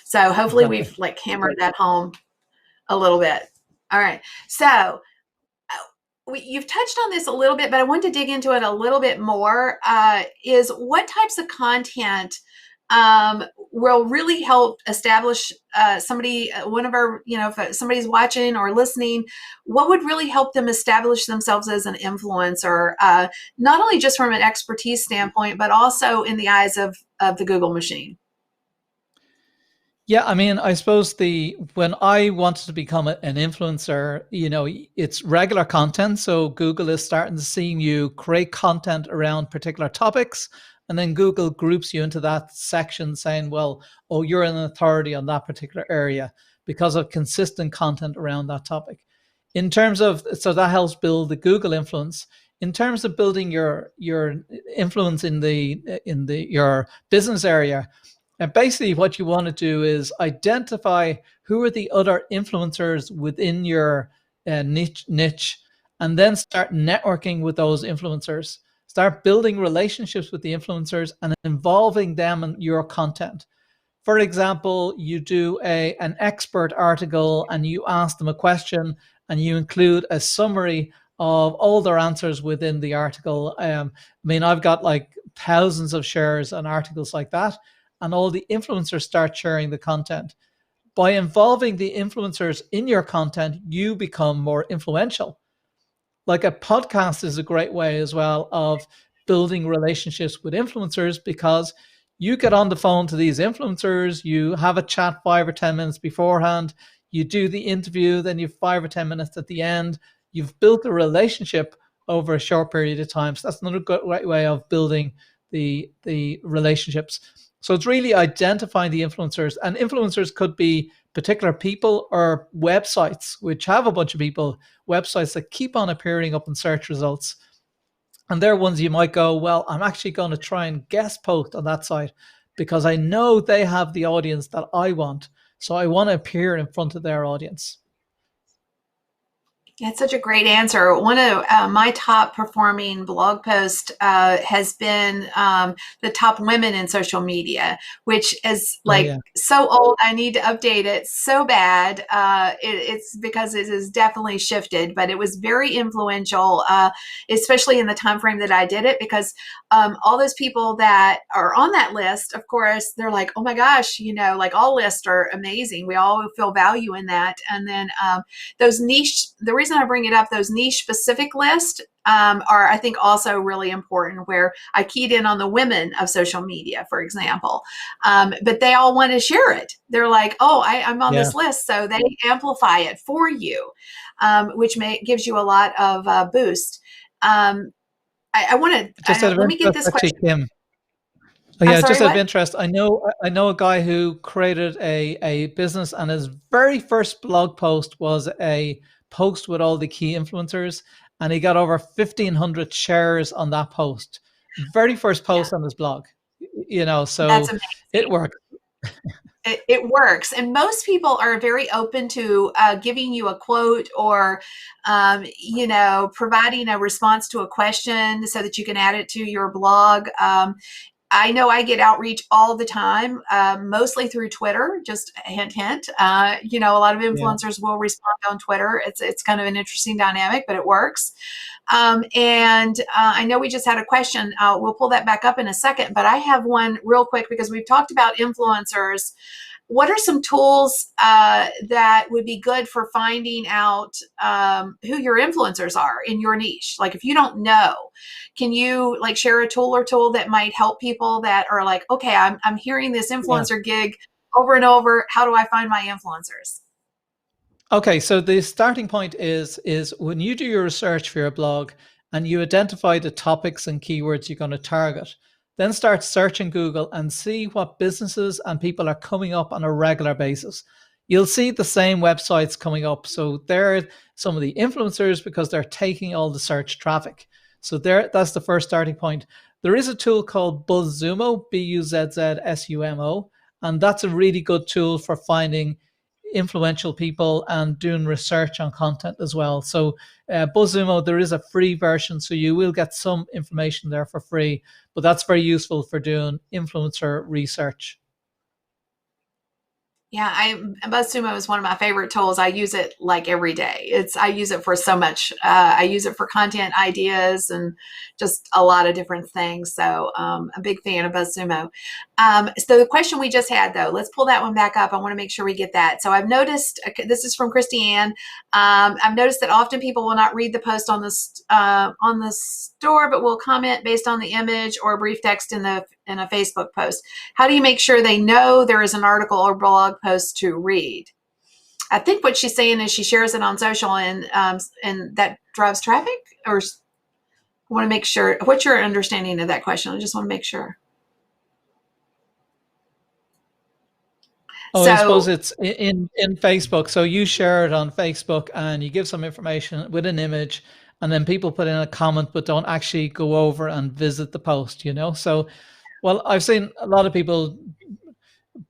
So hopefully Exactly. we've like hammered that home a little bit. All right. So you've touched on this a little bit, but I want to dig into it a little bit more. Is what types of content will really help establish one of our, if somebody's watching or listening, what would really help them establish themselves as an influencer, not only just from an expertise standpoint, but also in the eyes of the Google machine? Yeah, I mean, I suppose when I wanted to become an influencer, it's regular content. So Google is starting to see you create content around particular topics, and then Google groups you into that section saying, well, oh, you're an authority on that particular area because of consistent content around that topic. So that helps build the Google influence. In terms of building your influence in your business area, and basically what you want to do is identify who are the other influencers within your niche, and then start networking with those influencers. Start building relationships with the influencers and involving them in your content. For example, you do an expert article and you ask them a question and you include a summary of all their answers within the article. I mean, I've got like thousands of shares on articles like that, and all the influencers start sharing the content. By involving the influencers in your content, you become more influential. Like a podcast is a great way as well of building relationships with influencers, because you get on the phone to these influencers, you have a chat 5 or 10 minutes beforehand, you do the interview, then you have 5 or 10 minutes at the end. You've built a relationship over a short period of time. So that's another great way of building the relationships. So it's really identifying the influencers, and influencers could be particular people or websites, which have a bunch of people, websites that keep on appearing up in search results. And they're ones you might go, well, I'm actually going to try and guest post on that site because I know they have the audience that I want. So I want to appear in front of their audience. That's such a great answer. One of my top performing blog posts has been the top women in social media, which is like so old. I need to update it so bad. It's because it has definitely shifted, but it was very influential, especially in the time frame that I did it, because all those people that are on that list, of course, they're like, oh my gosh, you know, like all lists are amazing. We all feel value in that. And then those niche, the reason I bring it up, those niche specific lists are, I think, also really important, where I keyed in on the women of social media, for example. But they all want to share it. They're like, oh, I'm on this list. So they amplify it for you, which gives you a lot of boost. I want to, let me get this question. Kim. Oh, yeah, sorry, just out of interest, I know a guy who created a business, and his very first blog post was a post with all the key influencers, and he got over 1,500 shares on that post. Very first post on his blog, you know, so it worked. It works. And most people are very open to giving you a quote or, you know, providing a response to a question so that you can add it to your blog. I know I get outreach all the time, mostly through Twitter, just hint, hint. You know, a lot of influencers will respond on Twitter. It's kind of an interesting dynamic, but it works. And I know we just had a question. We'll pull that back up in a second, but I have one real quick because we've talked about influencers. What are some tools that would be good for finding out who your influencers are in your niche? Like if you don't know, can you like share a tool or tool that might help people that are like, okay, I'm hearing this influencer gig over and over. How do I find my influencers? Okay, so the starting point is when you do your research for your blog and you identify the topics and keywords you're going to target, then start searching Google and see what businesses and people are coming up on a regular basis. You'll see the same websites coming up. So they're some of the influencers because they're taking all the search traffic. So that's the first starting point. There is a tool called BuzzSumo, BuzzSumo, and that's a really good tool for finding influential people and doing research on content as well. So BuzzSumo, there is a free version, so you will get some information there for free, but that's very useful for doing influencer research. Yeah, BuzzSumo is one of my favorite tools. I use it like every day. I use it for so much. I use it for content ideas and just a lot of different things. So I'm a big fan of BuzzSumo. So the question we just had, though, let's pull that one back up. I want to make sure we get that. So I've noticed, this is from Christy Ann. I've noticed that often people will not read the post on the store, but will comment based on the image or a brief text in a Facebook post. How do you make sure they know there is an article or blog post to read? I think what she's saying is she shares it on social and that drives traffic. Or I want to make sure. What's your understanding of that question? I just want to make sure. Oh, so, I suppose it's in Facebook. So you share it on Facebook and you give some information with an image, and then people put in a comment but don't actually go over and visit the post, you know? So, well, I've seen a lot of people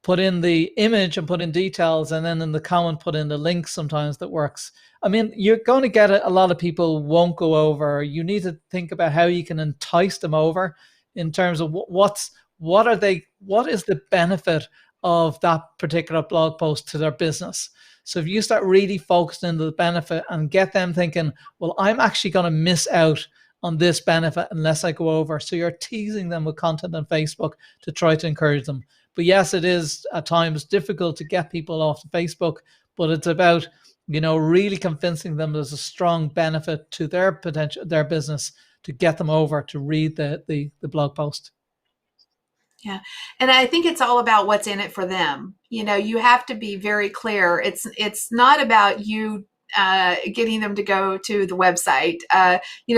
put in the image and put in details, and then in the comment put in the link sometimes that works. I mean, you're going to get a lot of people won't go over. You need to think about how you can entice them over in terms of what is the benefit of that particular blog post to their business. So if you start really focusing on the benefit and get them thinking, well, I'm actually going to miss out on this benefit unless I go over. So you're teasing them with content on Facebook to try to encourage them. But yes, it is at times difficult to get people off Facebook, but it's about, really convincing them there's a strong benefit to their business to get them over to read the blog post. Yeah. And I think it's all about what's in it for them. You have to be very clear. It's not about you getting them to go to the website.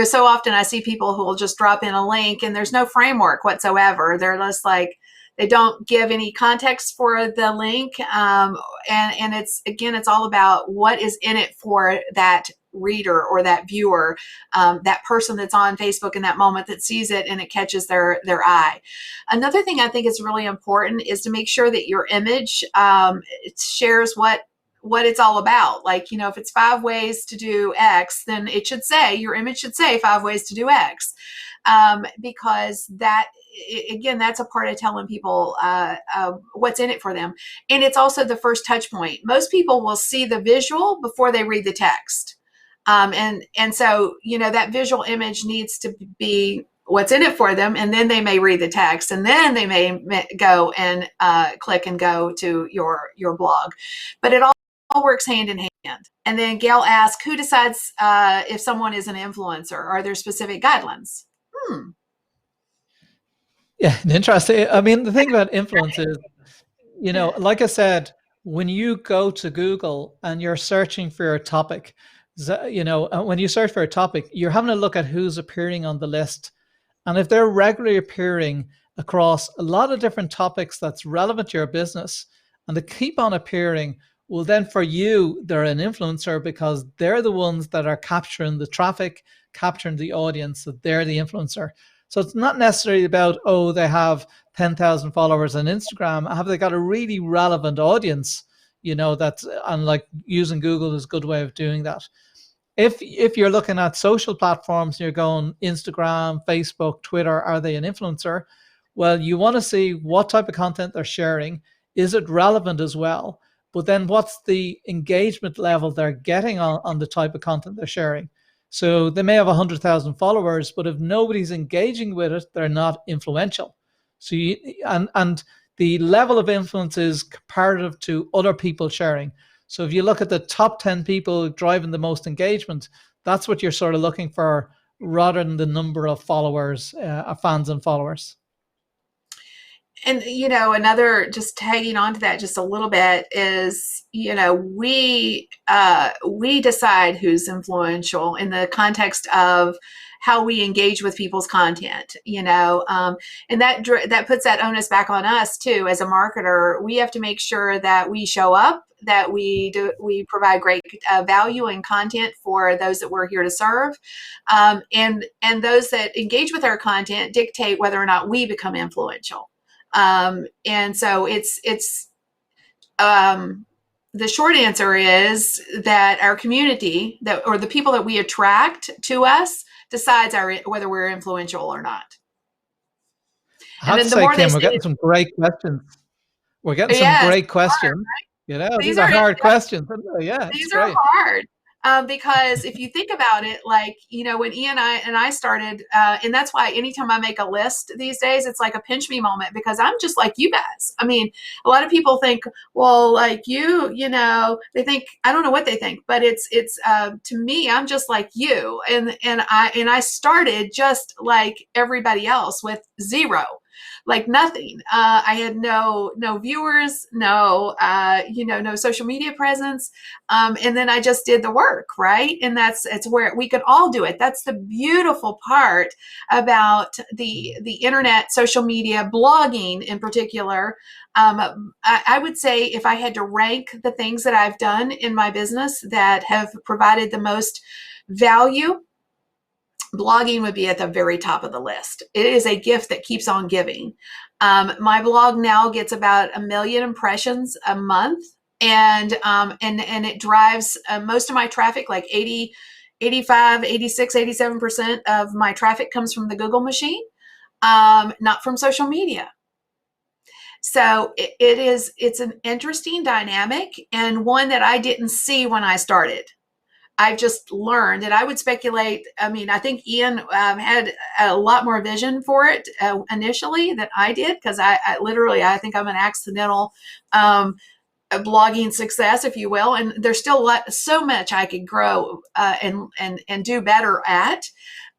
So often I see people who will just drop in a link and there's no framework whatsoever. They're just like, they don't give any context for the link. And it's all about what is in it for that reader or that viewer, that person that's on Facebook in that moment that sees it and it catches their eye. Another thing I think is really important is to make sure that your image shares what it's all about. Like, if it's 5 ways to do X, then your image should say 5 ways to do X. Because that's a part of telling people what's in it for them. And it's also the first touch point. Most people will see the visual before they read the text. And so, that visual image needs to be what's in it for them. And then they may read the text and then they may go and click and go to your blog. But it all works hand in hand. And then Gail asked, who decides if someone is an influencer? Are there specific guidelines? Yeah, interesting. I mean, the thing about influence is, like I said, when you go to Google and you're searching for a topic, when you search for a topic, you're having a look at who's appearing on the list. And if they're regularly appearing across a lot of different topics that's relevant to your business and they keep on appearing, well, then for you, they're an influencer because they're the ones that are capturing the traffic, capturing the audience, so they're the influencer. So it's not necessarily about, they have 10,000 followers on Instagram. Have they got a really relevant audience? That's, and like using Google is a good way of doing that. If you're looking at social platforms, you're going Instagram, Facebook, Twitter, are they an influencer? Well, you want to see what type of content they're sharing. Is it relevant as well? But then what's the engagement level they're getting on the type of content they're sharing? So they may have 100,000 followers, but if nobody's engaging with it, they're not influential. So and the level of influence is comparative to other people sharing. So if you look at the top 10 people driving the most engagement, that's what you're sort of looking for rather than the number of followers, fans and followers. And, another, just tagging on to that just a little bit is, we decide who's influential in the context of how we engage with people's content, and that puts that onus back on us too. As a marketer, we have to make sure that we show up, that we provide great value and content for those that we're here to serve, and those that engage with our content dictate whether or not we become influential. And so it's the short answer is that our community or the people that we attract to us decides whether we're influential or not. I have to say, Kim, we're getting some great questions. We're getting some great questions. Hard, right? These are hard questions. Yeah, these are hard. Because if you think about it, like, when Ian and I started, and that's why anytime I make a list these days, it's like a pinch me moment because I'm just like you guys. I mean, a lot of people think, well, like they think, I don't know what they think, but it's to me, I'm just like you. And I started just like everybody else with zero. Like nothing. I had no viewers, no social media presence. And then I just did the work, right? And it's where we could all do it. That's the beautiful part about the internet, social media, blogging in particular. I would say if I had to rank the things that I've done in my business that have provided the most value, blogging would be at the very top of the list. It is a gift that keeps on giving. My blog now gets about 1 million impressions a month, and it drives most of my traffic, like 80, 85, 86, 87% of my traffic comes from the Google machine, not from social media. So it's an interesting dynamic, and one that I didn't see when I started. I've just learned, and I would speculate. I mean, I think Ian had a lot more vision for it initially than I did, because I think I'm an accidental blogging success, if you will. And there's still so much I could grow and do better at.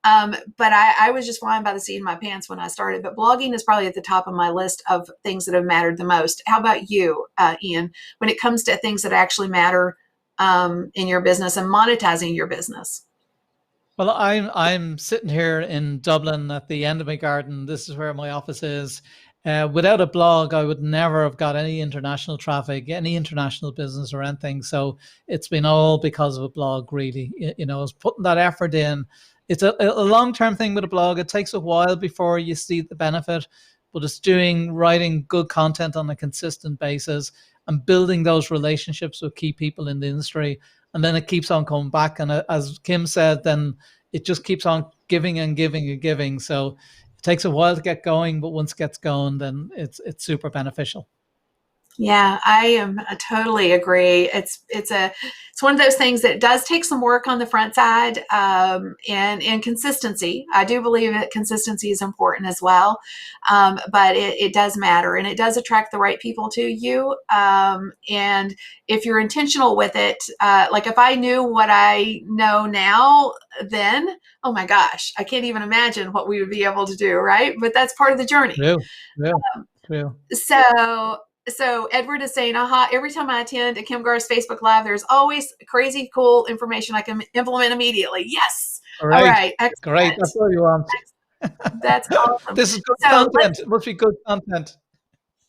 But I was just flying by the seat of my pants when I started. But blogging is probably at the top of my list of things that have mattered the most. How about you, Ian, when it comes to things that actually matter in your business and monetizing your business? Well, I'm sitting here in Dublin at the end of my garden. This is where my office is. Without a blog, I would never have got any international traffic, any international business or anything. So it's been all because of a blog, really. It's putting that effort in. It's a long-term thing with a blog. It takes a while before you see the benefit, but it's writing good content on a consistent basis and building those relationships with key people in the industry. And then it keeps on coming back. And as Kim said, then it just keeps on giving and giving and giving. So it takes a while to get going, but once it gets going, then it's super beneficial. Yeah, I totally agree. It's one of those things that does take some work on the front side, and consistency. I do believe that consistency is important as well, but it does matter, and it does attract the right people to you. And if you're intentional with it, like if I knew what I know now, then oh my gosh, I can't even imagine what we would be able to do, right? But that's part of the journey. True, true, true. So Edward is saying, aha, every time I attend a Kim Gar's Facebook Live, there's always crazy cool information I can implement immediately. Yes. All Great, right. great. Excellent. That's what you want. That's awesome. This is good So content. It must be good content.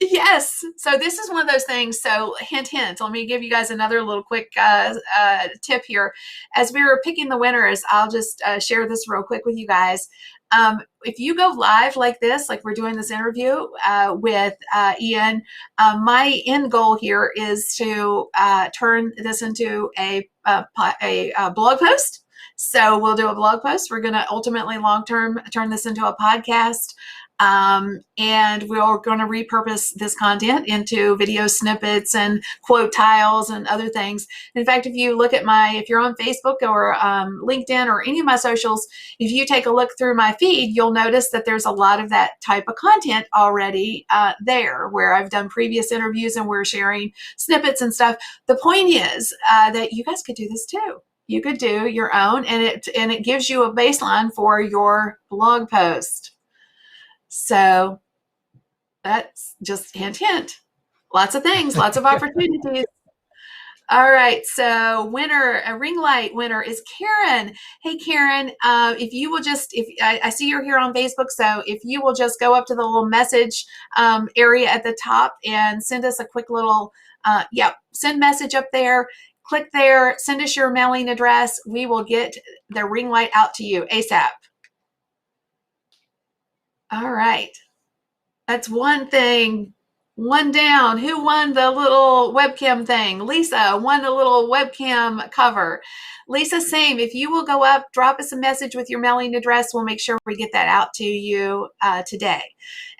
yes. So this is one of those things. So hint, hint. Let me give you guys another little quick tip here. As we were picking the winners, I'll just share this real quick with you guys. If you go live like this, like we're doing this interview with Ian, my end goal here is to turn this into a blog post. So we'll do a blog post. We're going to ultimately long-term turn this into a podcast. And we're going to repurpose this content into video snippets and quote tiles and other things. In fact, if you look at if you're on Facebook or LinkedIn or any of my socials, if you take a look through my feed, you'll notice that there's a lot of that type of content already there, where I've done previous interviews and we're sharing snippets and stuff. The point is that you guys could do this too. You could do your own, and it gives you a baseline for your blog post. So that's just hint, hint. Lots of things, lots of opportunities. All right, so winner, a ring light winner is Karen. Hey, Karen, if you will just, if I see you're here on Facebook, so if you will just go up to the little message area at the top and send us a quick little, send message up there. Click there, send us your mailing address. We will get the ring light out to you ASAP. All right. That's one thing. One down. Who won the little webcam thing? Lisa won the little webcam cover. Lisa, same. If you will go up, drop us a message with your mailing address. We'll make sure we get that out to you today.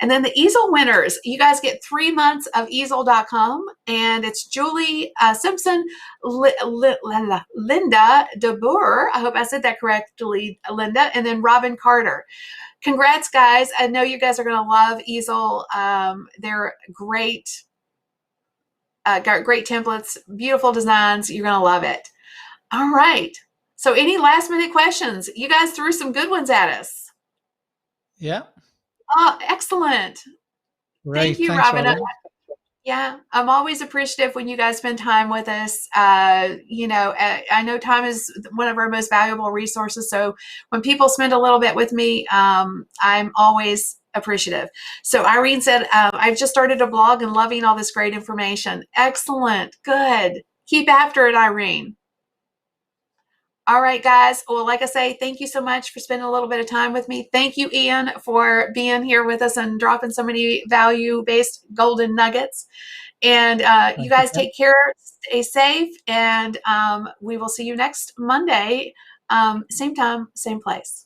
And then the easel winners, you guys get 3 months of easel.com, and it's Julie Simpson, Linda DeBoer. I hope I said that correctly, Linda, and then Robin Carter. Congrats, guys. I know you guys are going to love Easel. They're great. Got great templates, beautiful designs. You're going to love it. All right. So any last minute questions? You guys threw some good ones at us. Yeah. Oh, excellent. Great. Thank you, Thanks, Robin. Yeah, I'm always appreciative when you guys spend time with us. I know time is one of our most valuable resources. So when people spend a little bit with me, I'm always appreciative. So Irene said, I've just started a blog and loving all this great information. Excellent. Good. Keep after it, Irene. All right, guys. Well, like I say, thank you so much for spending a little bit of time with me. Thank you, Ian, for being here with us and dropping so many value-based golden nuggets. And you Thank you, guys Ken. take care, stay safe, and we will see you next Monday, same time, same place.